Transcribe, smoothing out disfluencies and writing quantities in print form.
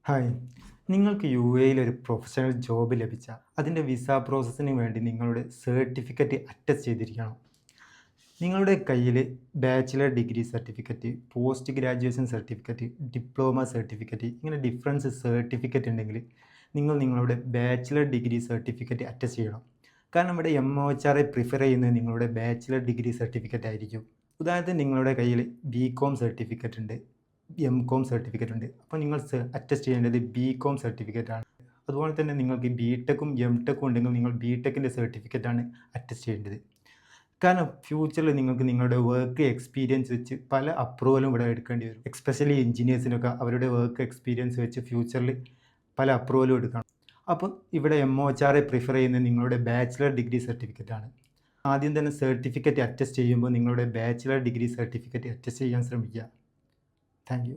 Hi, നിങ്ങൾക്ക് U എയിൽ ഒരു പ്രൊഫഷണൽ ജോബ് ലഭിച്ചാൽ അതിൻ്റെ വിസ പ്രോസസ്സിന് വേണ്ടി നിങ്ങളുടെ സർട്ടിഫിക്കറ്റ് അറ്റസ്റ്റ് ചെയ്തിരിക്കണം. നിങ്ങളുടെ കയ്യിൽ bachelor degree certificate, post graduation certificate, diploma certificate ഇങ്ങനെ ഡിഫറൻസ് സർട്ടിഫിക്കറ്റ് ഉണ്ടെങ്കിൽ നിങ്ങൾ നിങ്ങളുടെ ബാച്ചിലർ ഡിഗ്രി സർട്ടിഫിക്കറ്റ് അറ്റസ്റ്റ് ചെയ്യണം. കാരണം ഇവിടെ MOHR പ്രിഫർ ചെയ്യുന്നത് നിങ്ങളുടെ ബാച്ചിലർ ഡിഗ്രി സർട്ടിഫിക്കറ്റ് ആയിരിക്കും. ഉദാഹരണത്തിന് നിങ്ങളുടെ കയ്യിൽ BCom സർട്ടിഫിക്കറ്റ് ഉണ്ട്, MCom സർട്ടിഫിക്കറ്റ് ഉണ്ട്. അപ്പോൾ നിങ്ങൾ അറ്റസ്റ്റ് ചെയ്യേണ്ടത് BCom സർട്ടിഫിക്കറ്റ് ആണ്. അതുപോലെ തന്നെ നിങ്ങൾക്ക് BTechഉം MTechഉം ഉണ്ടെങ്കിൽ നിങ്ങൾ BTechൻ്റെ സർട്ടിഫിക്കറ്റാണ് അറ്റസ്റ്റ് ചെയ്യേണ്ടത്. കാരണം ഫ്യൂച്ചറിൽ നിങ്ങൾക്ക് നിങ്ങളുടെ വർക്ക് എക്സ്പീരിയൻസ് വെച്ച് പല അപ്രൂവലും ഇവിടെ എടുക്കേണ്ടി വരും. എസ്പെഷ്യലി എഞ്ചിനീയേഴ്സിനൊക്കെ അവരുടെ വർക്ക് എക്സ്പീരിയൻസ് വെച്ച് ഫ്യൂച്ചറിൽ പല അപ്രൂവലും എടുക്കണം. അപ്പോൾ ഇവിടെ MOHR പ്രിഫർ ചെയ്യുന്നത് നിങ്ങളുടെ ബാച്ചിലർ ഡിഗ്രി സർട്ടിഫിക്കറ്റ് ആണ്. ആദ്യം തന്നെ സർട്ടിഫിക്കറ്റ് അറ്റസ്റ്റ് ചെയ്യുമ്പോൾ നിങ്ങളുടെ ബാച്ചിലർ ഡിഗ്രി സർട്ടിഫിക്കറ്റ് അറ്റസ്റ്റ് ചെയ്യാൻ ശ്രമിക്കുക. Thank you.